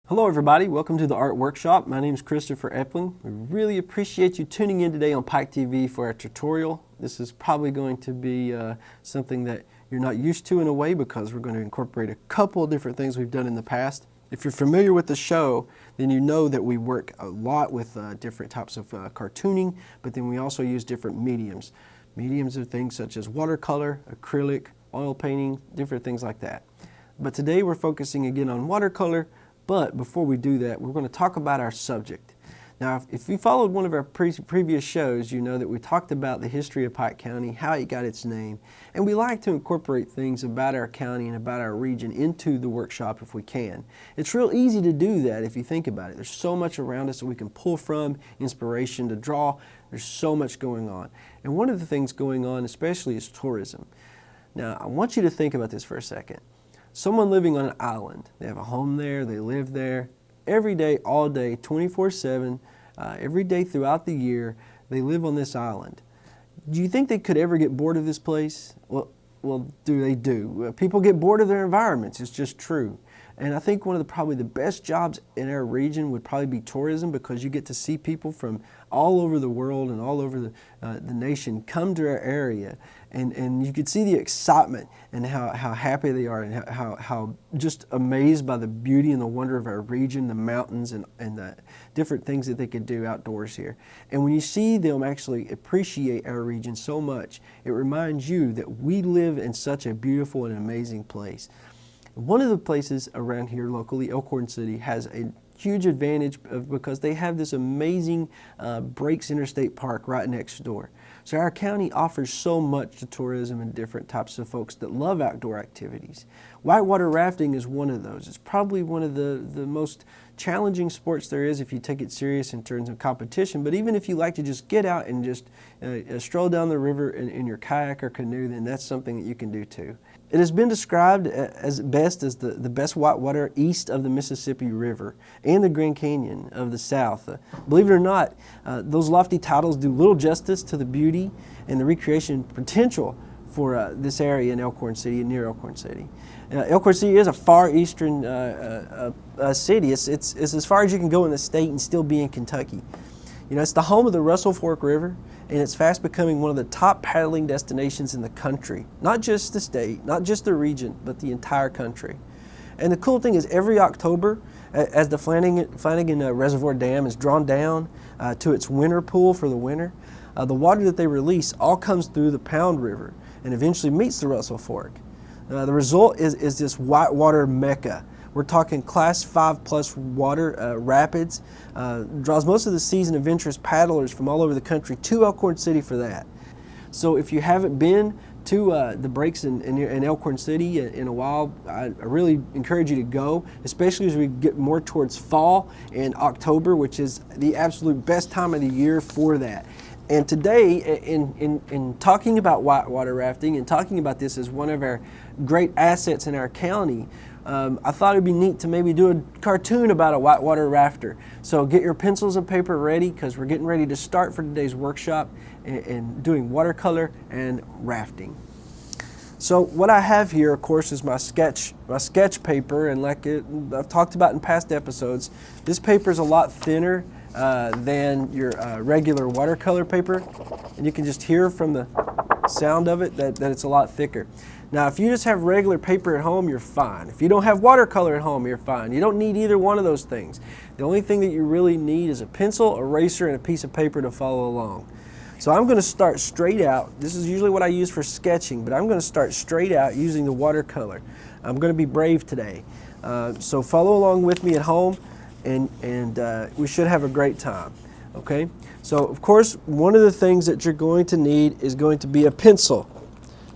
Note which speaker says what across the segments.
Speaker 1: Hello everybody, welcome to the Art Workshop. My name is Christopher Epling. We really appreciate you tuning in today on PikeTV for our tutorial. This is probably going to be something that you're not used to in a way because we're going to incorporate a couple of different things we've done in the past. If you're familiar with the show, then you know that we work a lot with different types of cartooning, but then we also use different mediums. Mediums are things such as watercolor, acrylic, oil painting, different things like that. But today we're focusing again on watercolor. But before we do that, we're going to talk about our subject. Now, if you followed one of our previous shows, you know that we talked about the history of Pike County, how it got its name, and we like to incorporate things about our county and about our region into the workshop if we can. It's real easy to do that if you think about it. There's so much around us that we can pull from, inspiration to draw. There's so much going on. And one of the things going on especially is tourism. Now, I want you to think about this for a second. Someone living on an island, they have a home there, they live there, every day, all day, 24/7, every day throughout the year, they live on this island. Do you think they could ever get bored of this place? Well, they do. People get bored of their environments, it's just true. And I think one of probably the best jobs in our region would probably be tourism, because you get to see people from all over the world and all over the nation come to our area, and you could see the excitement and how happy they are, and how just amazed by the beauty and the wonder of our region, the mountains and the different things that they could do outdoors here. And when you see them actually appreciate our region so much, it reminds you that we live in such a beautiful and amazing place. One of the places around here locally, Elkhorn City, has a huge advantage because they have this amazing Breaks Interstate Park right next door. So our county offers so much to tourism and different types of folks that love outdoor activities. Whitewater rafting is one of those. It's probably one of the most challenging sports there is if you take it serious in terms of competition, but even if you like to just get out and just stroll down the river in your kayak or canoe, then that's something that you can do too. It has been described as best as the best whitewater east of the Mississippi River and the Grand Canyon of the South. Believe it or not, those lofty titles do little justice to the beauty and the recreation potential for this area in Elkhorn City and near Elkhorn City. Elkhorn City is a far eastern city. It's as far as you can go in the state and still be in Kentucky. You know, it's the home of the Russell Fork River, and it's fast becoming one of the top paddling destinations in the country. Not just the state, not just the region, but the entire country. And the cool thing is every October, as the Flanagan Reservoir Dam is drawn down to its winter pool for the winter, the water that they release all comes through the Pound River and eventually meets the Russell Fork. The result is this whitewater mecca. We're talking class 5+ water rapids. Draws most of the seasoned adventurous paddlers from all over the country to Elkhorn City for that. So if you haven't been to the breaks in Elkhorn City in a while, I really encourage you to go, especially as we get more towards fall and October, which is the absolute best time of the year for that. And today, in talking about whitewater rafting and talking about this as one of our great assets in our county, I thought it'd be neat to maybe do a cartoon about a whitewater rafter. So get your pencils and paper ready, because we're getting ready to start for today's workshop and doing watercolor and rafting. So what I have here, of course, is my sketch paper, and like I've talked about in past episodes, this paper is a lot thinner than your regular watercolor paper, and you can just hear from the sound of it that it's a lot thicker. Now, if you just have regular paper at home, you're fine. If you don't have watercolor at home, you're fine. You don't need either one of those things. The only thing that you really need is a pencil, eraser, and a piece of paper to follow along. So I'm going to start straight out. This is usually what I use for sketching, but I'm going to start straight out using the watercolor. I'm going to be brave today. So follow along with me at home, and we should have a great time. Okay? So, of course, one of the things that you're going to need is going to be a pencil.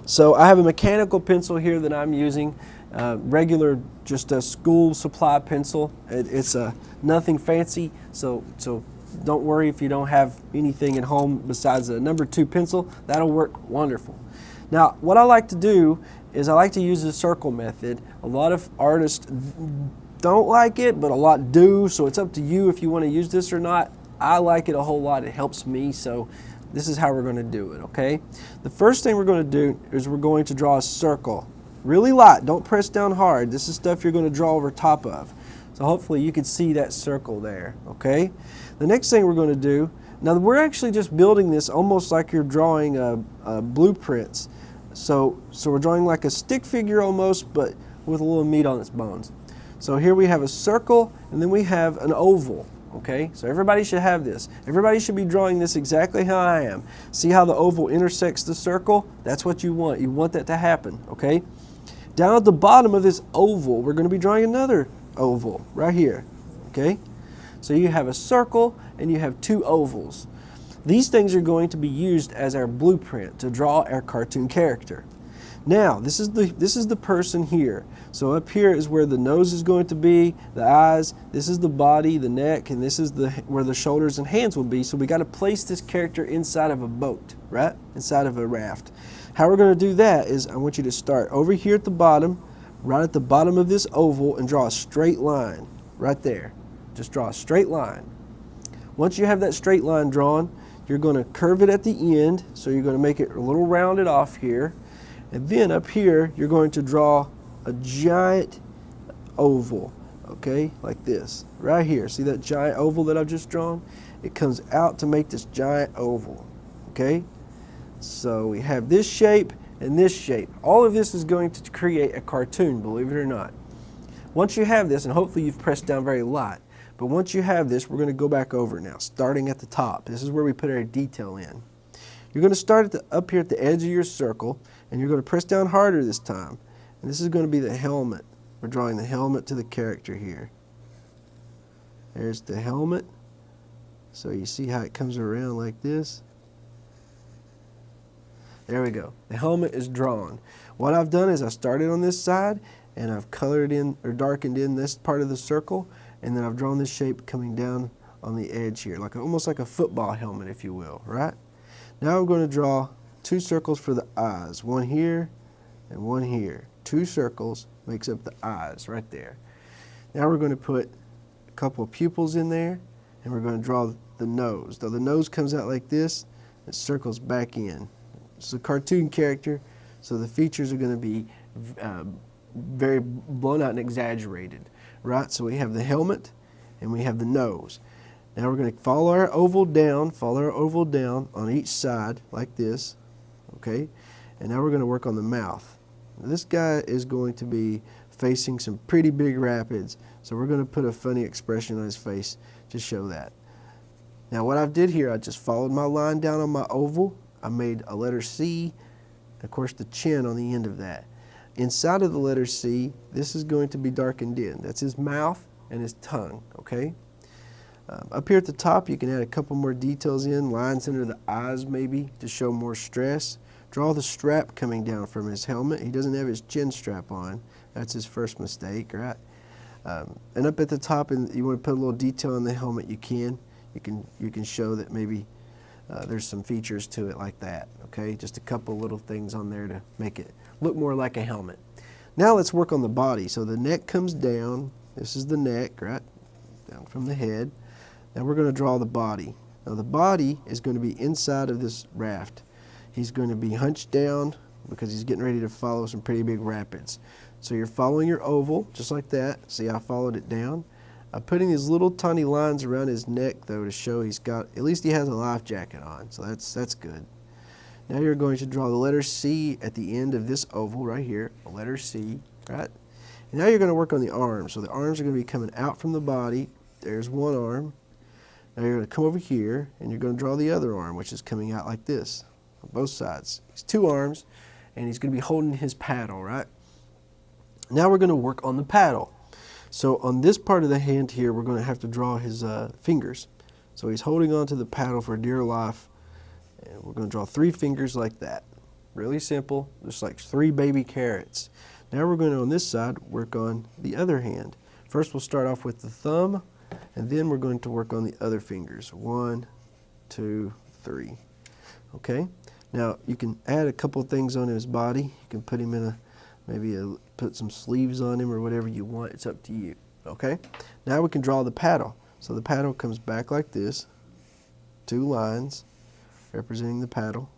Speaker 1: So I have a mechanical pencil here that I'm using, regular, just a school supply pencil. It's nothing fancy, so don't worry if you don't have anything at home besides a number 2 pencil. That'll work wonderful. Now, what I like to do is I like to use the circle method. A lot of artists don't like it, but a lot do, so it's up to you if you want to use this or not. I like it a whole lot. It helps me, so this is how we're going to do it, okay? The first thing we're going to do is we're going to draw a circle. Really light, don't press down hard. This is stuff you're going to draw over top of. So So hopefully you can see that circle there, okay? The next thing we're going to do, now we're actually just building this almost like you're drawing blueprints. So we're drawing like a stick figure almost, but with a little meat on its bones. So here we have a circle, and then we have an oval, okay? So everybody should have this. Everybody should be drawing this exactly how I am. See how the oval intersects the circle? That's what you want. You want that to happen, okay? Down at the bottom of this oval, we're going to be drawing another oval right here, okay? So you have a circle and you have two ovals. These things are going to be used as our blueprint to draw our cartoon character. Now, this is the person here. So up here is where the nose is going to be, the eyes, this is the body, the neck, and this is where the shoulders and hands will be. So we got to place this character inside of a boat, right? Inside of a raft. How we're going to do that is I want you to start over here at the bottom, right at the bottom of this oval, and draw a straight line right there. Just draw a straight line. Once you have that straight line drawn, you're going to curve it at the end. So you're going to make it a little rounded off here. And then up here, you're going to draw a giant oval, okay, like this, right here. See that giant oval that I've just drawn? It comes out to make this giant oval, okay? So we have this shape and this shape. All of this is going to create a cartoon, believe it or not. Once you have this, and hopefully you've pressed down very light, but once you have this, we're going to go back over now, starting at the top. This is where we put our detail in. You're going to start up here at the edge of your circle, and you're going to press down harder this time. And this is going to be the helmet. We're drawing the helmet to the character here. There's the helmet. So you see how it comes around like this? There we go. The helmet is drawn. What I've done is I started on this side, and I've colored in or darkened in this part of the circle, and then I've drawn this shape coming down on the edge here, like almost like a football helmet, if you will, right? Now I'm going to draw two circles for the eyes, one here and one here. Two circles makes up the eyes right there. Now we're going to put a couple of pupils in there, and we're going to draw the nose. Though the nose comes out like this, it circles back in. It's a cartoon character, so the features are going to be very blown out and exaggerated, right? So we have the helmet and we have the nose. Now we're going to follow our oval down on each side like this, okay? And now we're going to work on the mouth. Now this guy is going to be facing some pretty big rapids, so we're going to put a funny expression on his face to show that. Now what I did here, I just followed my line down on my oval. I made a letter C, and of course the chin on the end of that. Inside of the letter C, this is going to be darkened in. That's his mouth and his tongue, okay? Up here at the top, you can add a couple more details in, lines under the eyes maybe to show more stress. Draw the strap coming down from his helmet. He doesn't have his chin strap on. That's his first mistake, right? And up at the top, and you want to put a little detail on the helmet, you can. You can show that maybe there's some features to it like that, okay? Just a couple little things on there to make it look more like a helmet. Now let's work on the body. So the neck comes down. This is the neck, right? Down from the head. Now we're going to draw the body. Now the body is going to be inside of this raft. He's going to be hunched down because he's getting ready to follow some pretty big rapids. So you're following your oval just like that. See, I followed it down. I'm putting these little tiny lines around his neck though to show he's got, at least he has a life jacket on, so that's good. Now you're going to draw the letter C at the end of this oval right here, a letter C, right? And now you're going to work on the arms. So the arms are going to be coming out from the body. There's one arm. Now you're going to come over here and you're going to draw the other arm, which is coming out like this on both sides. He's two arms and he's going to be holding his paddle, right? Now we're going to work on the paddle. So on this part of the hand here, we're going to have to draw his fingers. So he's holding on to the paddle for dear life, and we're going to draw 3 fingers like that. Really simple, just like 3 baby carrots. Now we're going to, on this side, work on the other hand. First we'll start off with the thumb, and then we're going to work on the other fingers. 1, 2, 3. Okay? Now you can add a couple things on his body. You can put him in a, put some sleeves on him or whatever you want. It's up to you. Okay? Now we can draw the paddle. So the paddle comes back like this. 2 lines representing the paddle.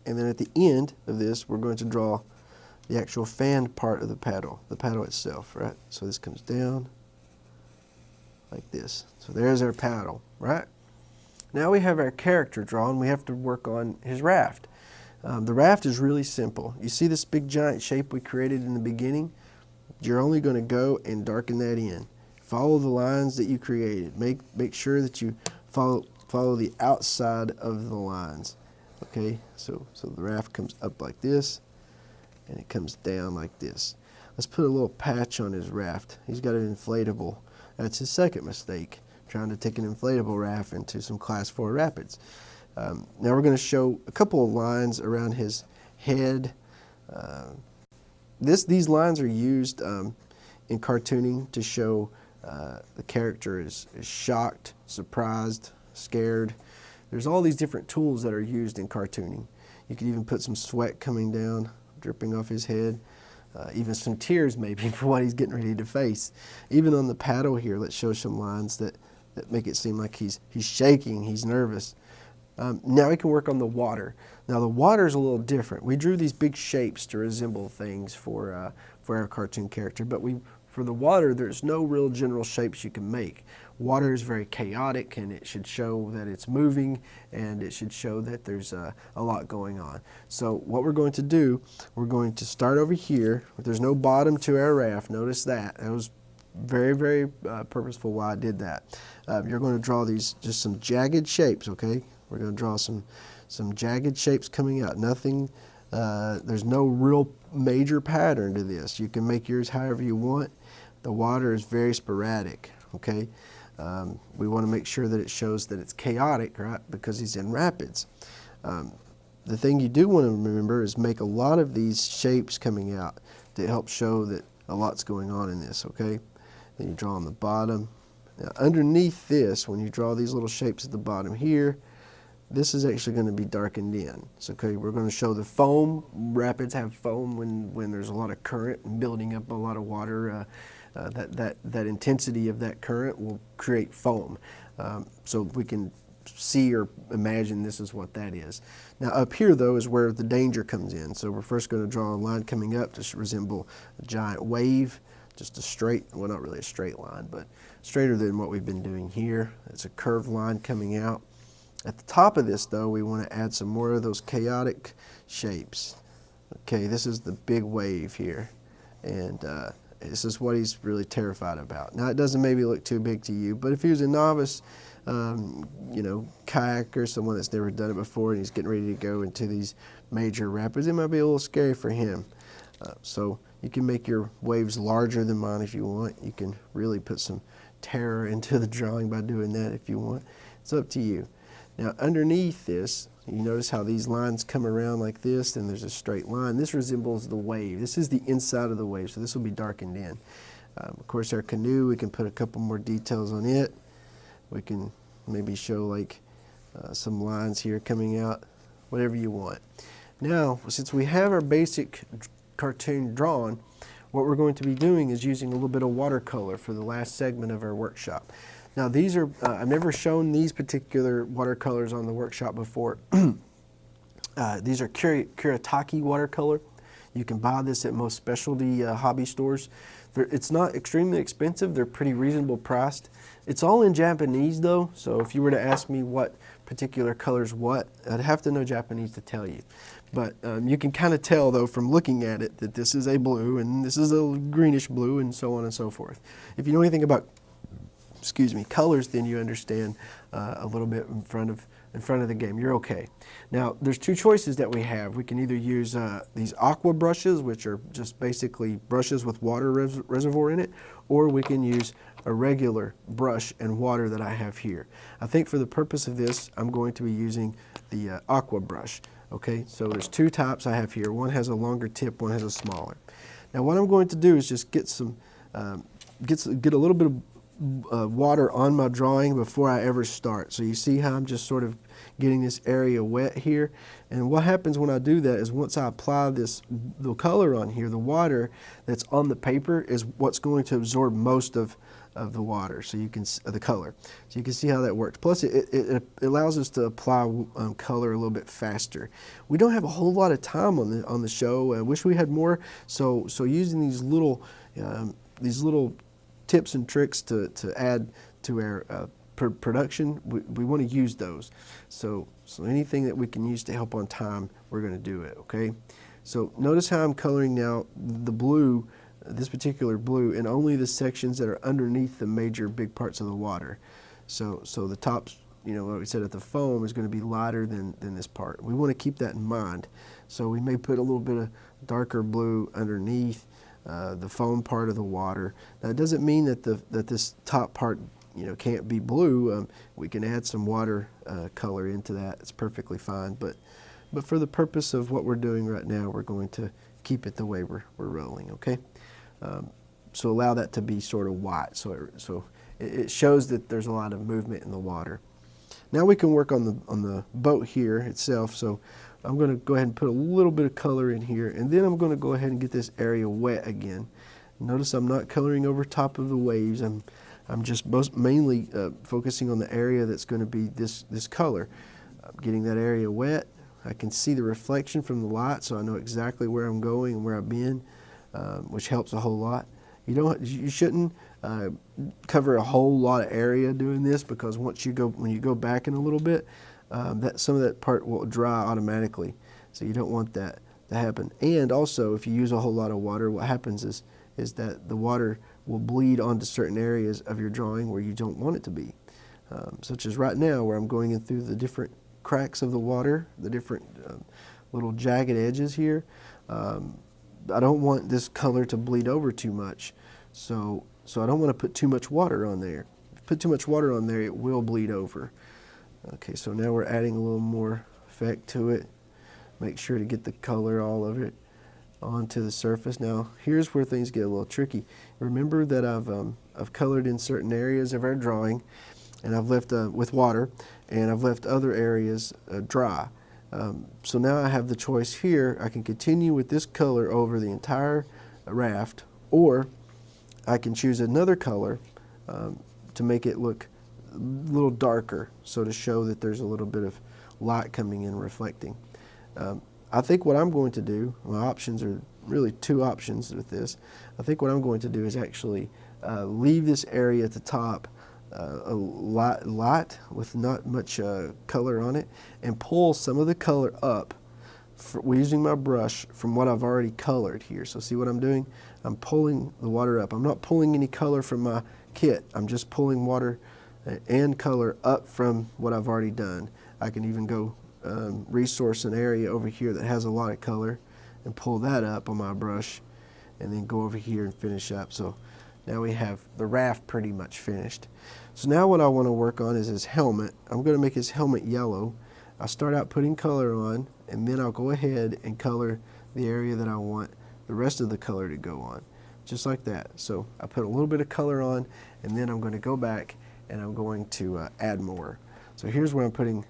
Speaker 1: And then at the end of this, we're going to draw the actual fan part of the paddle itself, right? So this comes down like this. So there's our paddle, right? Now we have our character drawn. We have to work on his raft. The raft is really simple. You see this big giant shape we created in the beginning? You're only going to go and darken that in. Follow the lines that you created. Make sure that you follow the outside of the lines. Okay, so the raft comes up like this, and it comes down like this. Let's put a little patch on his raft. He's got an inflatable. That's his second mistake, trying to take an inflatable raft into some Class 4 rapids. Now we're going to show a couple of lines around his head. These lines are used in cartooning to show the character is shocked, surprised, scared. There's all these different tools that are used in cartooning. You could even put some sweat coming down, dripping off his head, even some tears maybe for what he's getting ready to face. Even on the paddle here, let's show some lines that make it seem like he's shaking, he's nervous. Now we can work on the water. Now the water is a little different. We drew these big shapes to resemble things for our cartoon character, but for the water, there's no real general shapes you can make. Water is very chaotic, and it should show that it's moving, and it should show that there's a lot going on. So what we're going to do, we're going to start over here. There's no bottom to our raft. Notice that. That was very, very purposeful why I did that. You're going to draw these, just some jagged shapes, okay? We're going to draw some jagged shapes coming out. Nothing, there's no real major pattern to this. You can make yours however you want. The water is very sporadic, okay? We want to make sure that it shows that it's chaotic, right? Because he's in rapids. The thing you do want to remember is make a lot of these shapes coming out to help show that a lot's going on in this, okay? Then you draw on the bottom. Now underneath this, when you draw these little shapes at the bottom here, this is actually going to be darkened in. So okay, we're going to show the foam. Rapids have foam when there's a lot of current and building up a lot of water. That intensity of that current will create foam. So we can see or imagine this is what that is. Now up here though is where the danger comes in. So we're first going to draw a line coming up to resemble a giant wave, just a straight, well not really a straight line, but straighter than what we've been doing here. It's a curved line coming out. At the top of this though, we want to add some more of those chaotic shapes. Okay, this is the big wave here, and this is what he's really terrified about. Now it doesn't maybe look too big to you, but if he was a novice, you know, kayaker, someone that's never done it before and he's getting ready to go into these major rapids, it might be a little scary for him. So you can make your waves larger than mine if you want. You can really put some terror into the drawing by doing that if you want. It's up to you. Now underneath this, you notice how these lines come around like this, and there's a straight line. This resembles the wave. This is the inside of the wave, so this will be darkened in. Of course, our canoe, we can put a couple more details on it. We can maybe show like some lines here coming out, whatever you want. Now, since we have our basic cartoon drawn, what we're going to be doing is using a little bit of watercolor for the last segment of our workshop. Now these are, I've never shown these particular watercolors on the workshop before. These are Kuretake watercolor. You can buy this at most specialty hobby stores. It's not extremely expensive. They're pretty reasonable priced. It's all in Japanese though, so if you were to ask me what particular color's what, I'd have to know Japanese to tell you. But you can kind of tell though from looking at it that this is a blue and this is a greenish blue and so on and so forth. If you know anything about colors, then you understand a little bit in front of the game. You're okay. Now, there's two choices that we have. We can either use these aqua brushes, which are just basically brushes with water reservoir in it, or we can use a regular brush and water that I have here. I think for the purpose of this, I'm going to be using the aqua brush. Okay, so there's two types I have here. One has a longer tip, one has a smaller. Now, what I'm going to do is just get a little bit of water on my drawing before I ever start. So you see how I'm just sort of getting this area wet here, and what happens when I do that is once I apply the color on here, the water that's on the paper is what's going to absorb most of of the water, so you can the color. So you can see how that works. Plus, it allows us to apply color a little bit faster. We don't have a whole lot of time on the show. I wish we had more. So using these little tips and tricks to add to our production, we want to use those. So anything that we can use to help on time, we're going to do it. Okay. So notice how I'm coloring now the blue, this particular blue, in only the sections that are underneath the major big parts of the water. So the tops, you know, like we said, at the foam is going to be lighter than this part. We want to keep that in mind. So we may put a little bit of darker blue underneath the foam part of the water. Now it doesn't mean that this top part, you know, can't be blue. We can add some water color into that. It's perfectly fine. But for the purpose of what we're doing right now, we're going to keep it the way we're rolling, okay? So allow that to be sort of white, so it shows that there's a lot of movement in the water. Now we can work on the boat here itself. So I'm going to go ahead and put a little bit of color in here, and then I'm going to go ahead and get this area wet again. Notice I'm not coloring over top of the waves. I'm just mainly focusing on the area that's going to be this color. Getting that area wet. I can see the reflection from the light, so I know exactly where I'm going and where I've been, which helps a whole lot. You shouldn't cover a whole lot of area doing this, because when you go back in a little bit, some of that part will dry automatically. So you don't want that to happen. And also, if you use a whole lot of water, what happens is that the water will bleed onto certain areas of your drawing where you don't want it to be, such as right now, where I'm going in through the different cracks of the water, the different little jagged edges here. I don't want this color to bleed over too much, so I don't want to put too much water on there. If you put too much water on there, it will bleed over. Okay, so now we're adding a little more effect to it. Make sure to get the color, all of it, onto the surface. Now here's where things get a little tricky. Remember that I've colored in certain areas of our drawing, and I've left with water, and I've left other areas dry. So now I have the choice here. I can continue with this color over the entire raft, or I can choose another color to make it look a little darker, so to show that there's a little bit of light coming in, reflecting. I think what I'm going to do, my options are really two options with this. I think what I'm going to do is actually leave this area at the top a light with not much color on it, and pull some of the color up using my brush from what I've already colored here. So see what I'm doing? I'm pulling the water up. I'm not pulling any color from my kit. I'm just pulling water and color up from what I've already done. I can even go resource an area over here that has a lot of color and pull that up on my brush, and then go over here and finish up. So now we have the raft pretty much finished. So now what I want to work on is his helmet. I'm going to make his helmet yellow. I'll start out putting color on, and then I'll go ahead and color the area that I want the rest of the color to go on, just like that. So I put a little bit of color on, and then I'm going to go back and I'm going to add more. So here's where I'm putting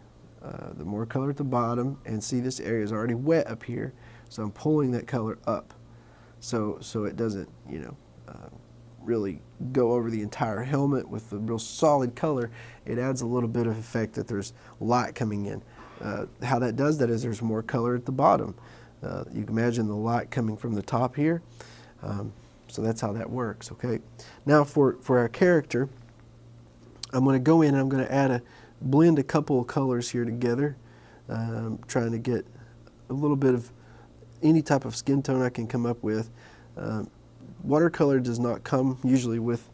Speaker 1: the more color at the bottom, and see this area is already wet up here, so I'm pulling that color up so it doesn't, you know, really go over the entire helmet with the real solid color. It adds a little bit of effect that there's light coming in. How that does that is there's more color at the bottom. You can imagine the light coming from the top here. So that's how that works, okay? Now for our character, I'm going to go in and I'm going to blend a couple of colors here together, trying to get a little bit of any type of skin tone I can come up with. Watercolor does not come usually with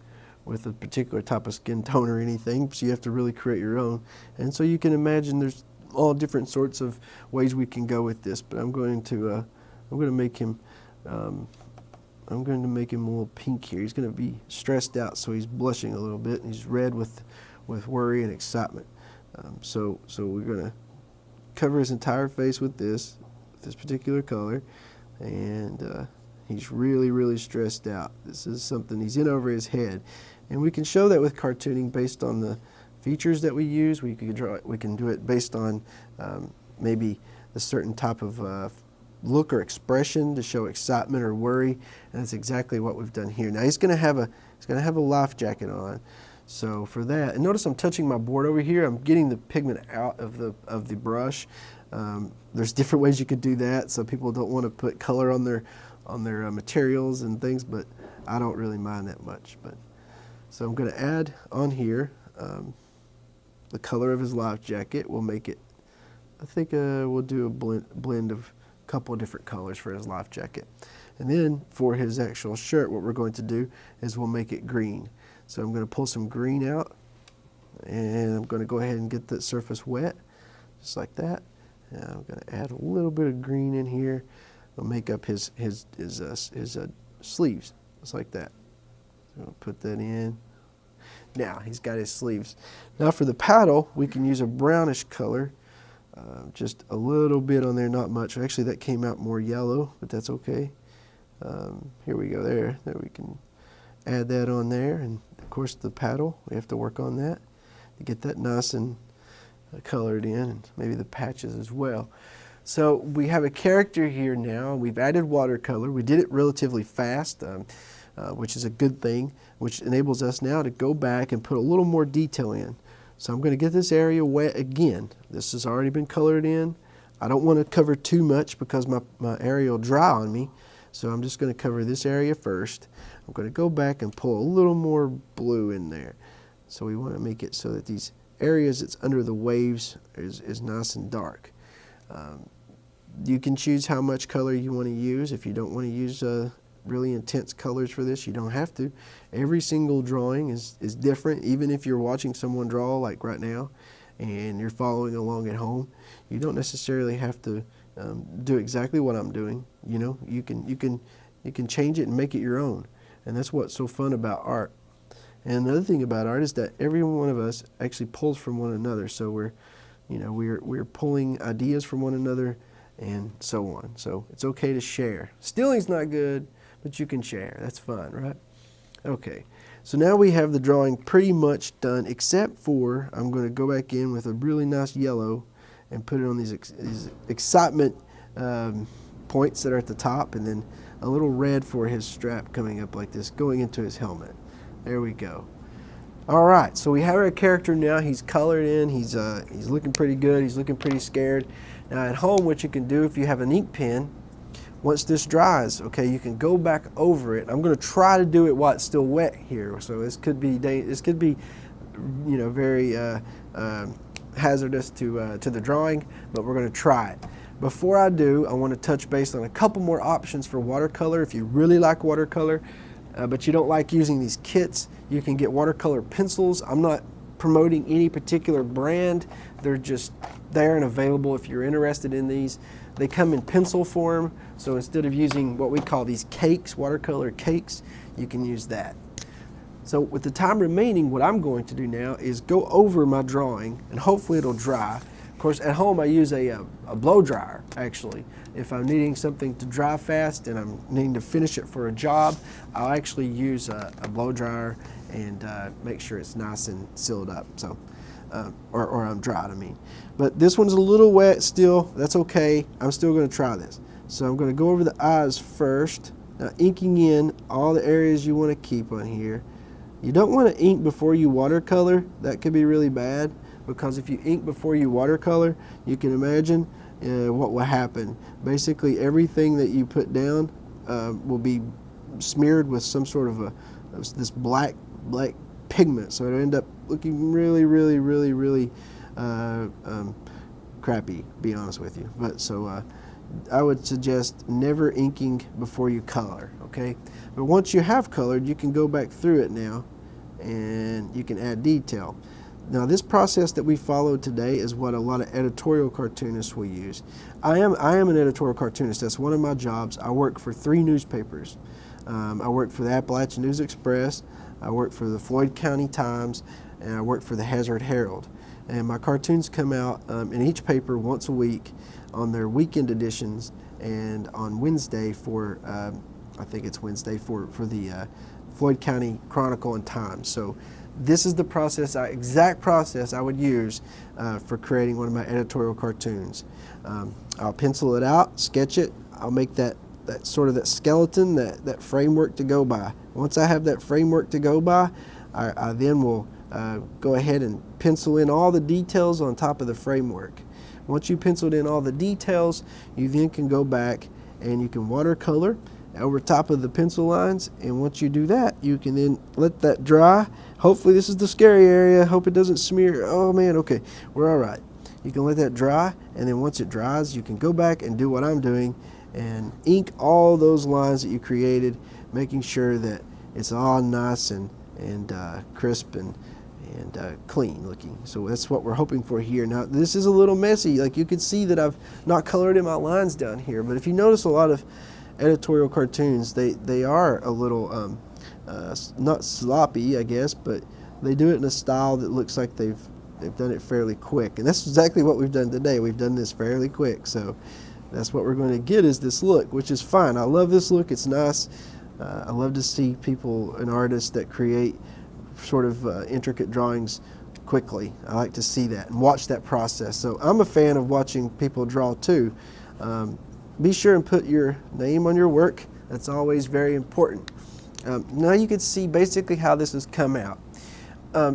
Speaker 1: a particular type of skin tone or anything, so you have to really create your own. And so you can imagine there's all different sorts of ways we can go with this. But I'm going to make him a little pink here. He's going to be stressed out, so he's blushing a little bit. He's red with worry and excitement. So we're going to cover his entire face with this particular color, and he's really stressed out. This is something he's in over his head, and we can show that with cartooning based on the features that we use. We can do it based on maybe a certain type of look or expression to show excitement or worry, and that's exactly what we've done here. Now he's going to have He's going to have a life jacket on. So for that, and notice I'm touching my board over here. I'm getting the pigment out of the brush. There's different ways you could do that. So people don't want to put color on their materials and things, but I don't really mind that much. But so I'm going to add on here the color of his life jacket. We'll make it, I think we'll do a blend of a couple of different colors for his life jacket. And then for his actual shirt, what we're going to do is we'll make it green. So I'm going to pull some green out, and I'm going to go ahead and get that surface wet, just like that. And I'm going to add a little bit of green in here. I'll make up his sleeves, just like that. So I'll put that in. Now he's got his sleeves. Now for the paddle, we can use a brownish color, just a little bit on there, not much. Actually, that came out more yellow, but that's okay. Here we go. There we can add that on there, and of course the paddle, we have to work on that to get that nice and colored in, and maybe the patches as well. So we have a character here now. We've added watercolor. We did it relatively fast, which is a good thing, which enables us now to go back and put a little more detail in. So I'm going to get this area wet again. This has already been colored in. I don't want to cover too much because my area will dry on me. So I'm just going to cover this area first. I'm going to go back and pull a little more blue in there. So we want to make it so that these areas that's under the waves is nice and dark. You can choose how much color you want to use. If you don't want to use really intense colors for this, you don't have to. Every single drawing is different. Even if you're watching someone draw like right now and you're following along at home, you don't necessarily have to do exactly what I'm doing. You know, you can change it and make it your own. And that's what's so fun about art. And the other thing about art is that every one of us actually pulls from one another. So we're pulling ideas from one another and so on. So it's okay to share. Stealing's not good, but you can share. That's fun, right? Okay. So now we have the drawing pretty much done, except for I'm going to go back in with a really nice yellow and put it on these excitement points that are at the top, and then a little red for his strap coming up like this, going into his helmet. There we go. All right, so we have our character now. He's colored in. He's looking pretty good. He's looking pretty scared. Now at home, what you can do if you have an ink pen, once this dries, okay, you can go back over it. I'm going to try to do it while it's still wet here. So this could be very hazardous to the drawing, but we're going to try it. Before I do, I want to touch base on a couple more options for watercolor. If you really like watercolor, but you don't like using these kits, you can get watercolor pencils. I'm not promoting any particular brand. They're just there and available if you're interested in these. They come in pencil form, so instead of using what we call these cakes, watercolor cakes, you can use that. So with the time remaining, what I'm going to do now is go over my drawing, and hopefully it'll dry. Of course, at home I use a blow dryer, actually. If I'm needing something to dry fast and I'm needing to finish it for a job, I'll actually use a blow dryer and make sure it's nice and sealed up, so or I'm dried, I mean. But this one's a little wet still. That's okay. I'm still going to try this. So I'm going to go over the eyes first. Now, inking in all the areas you want to keep on here. You don't want to ink before you watercolor. That could be really bad, because if you ink before you watercolor, you can imagine what will happen. Basically, everything that you put down will be smeared with some sort of this black pigment, so it'll end up looking really crappy, to be honest with you. But so I would suggest never inking before you color, okay? But once you have colored, you can go back through it now and you can add detail. Now, this process that we followed today is what a lot of editorial cartoonists will use. I am an editorial cartoonist. That's one of my jobs. I work for 3 newspapers. I work for the Appalachian News Express, I work for the Floyd County Times, and I work for the Hazard Herald. And my cartoons come out in each paper once a week on their weekend editions, and on Wednesday for, I think it's Wednesday for the Floyd County Chronicle and Times. So this is the process, exact process I would use for creating one of my editorial cartoons. I'll pencil it out, sketch it, I'll make that sort of that skeleton, that framework to go by. Once I have that framework to go by, I then will go ahead and pencil in all the details on top of the framework. Once you penciled in all the details, you then can go back and you can watercolor over top of the pencil lines, and once you do that, you can then let that dry. Hopefully this is the scary area. Hope it doesn't smear. Oh man, okay, we're all right. You can let that dry, and then once it dries, you can go back and do what I'm doing and ink all those lines that you created, making sure that it's all nice and crisp and clean looking. So that's what we're hoping for here. Now this is a little messy. Like you can see that I've not colored in my lines down here, but if you notice a lot of editorial cartoons, they are a little not sloppy, I guess, but they do it in a style that looks like they've done it fairly quick, and that's exactly what we've done today. We've done this fairly quick, so that's what we're going to get, is this look, which is fine. I love this look. It's nice. I love to see people and artists that create sort of intricate drawings quickly. I like to see that and watch that process. So I'm a fan of watching people draw too. Be sure and put your name on your work. That's always very important. Now you can see basically how this has come out.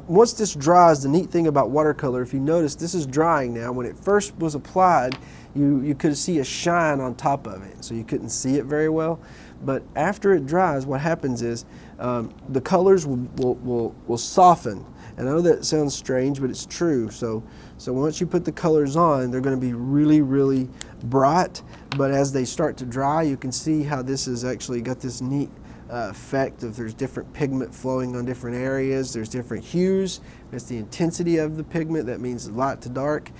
Speaker 1: Once this dries, the neat thing about watercolor, if you notice, this is drying now. When it first was applied, you could see a shine on top of it, so you couldn't see it very well. But after it dries, what happens is the colors will soften. And I know that sounds strange, but it's true. So once you put the colors on, they're going to be really, really bright. But as they start to dry, you can see how this has actually got this neat effect of there's different pigment flowing on different areas. There's different hues. That's the intensity of the pigment. That means light to dark.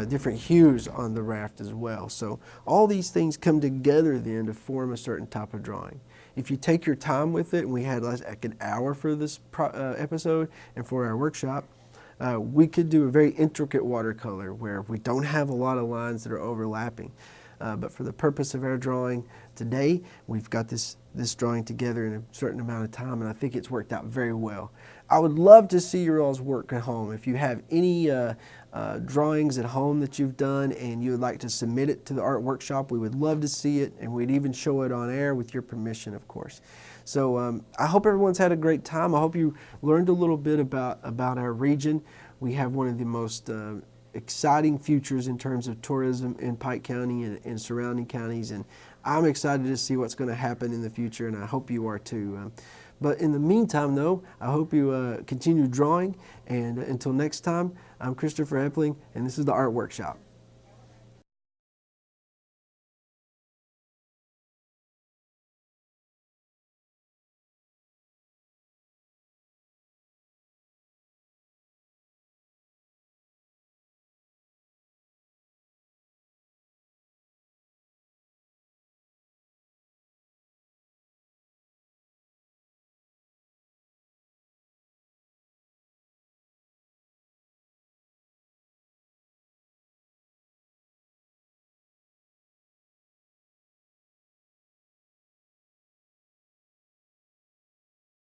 Speaker 1: Different hues on the raft as well. So all these things come together then to form a certain type of drawing. If you take your time with it, and we had like an hour for this episode and for our workshop, we could do a very intricate watercolor where we don't have a lot of lines that are overlapping. But for the purpose of our drawing today, we've got this drawing together in a certain amount of time, and I think it's worked out very well. I would love to see your all's work at home. If you have any drawings at home that you've done and you would like to submit it to the art workshop, we would love to see it, and we'd even show it on air with your permission, of course. So I hope everyone's had a great time. I hope you learned a little bit about our region. We have one of the most exciting futures in terms of tourism in Pike County and surrounding counties, and I'm excited to see what's going to happen in the future, and I hope you are too. But in the meantime, though, I hope you continue drawing, and until next time, I'm Christopher Epling, and this is the Art Workshop.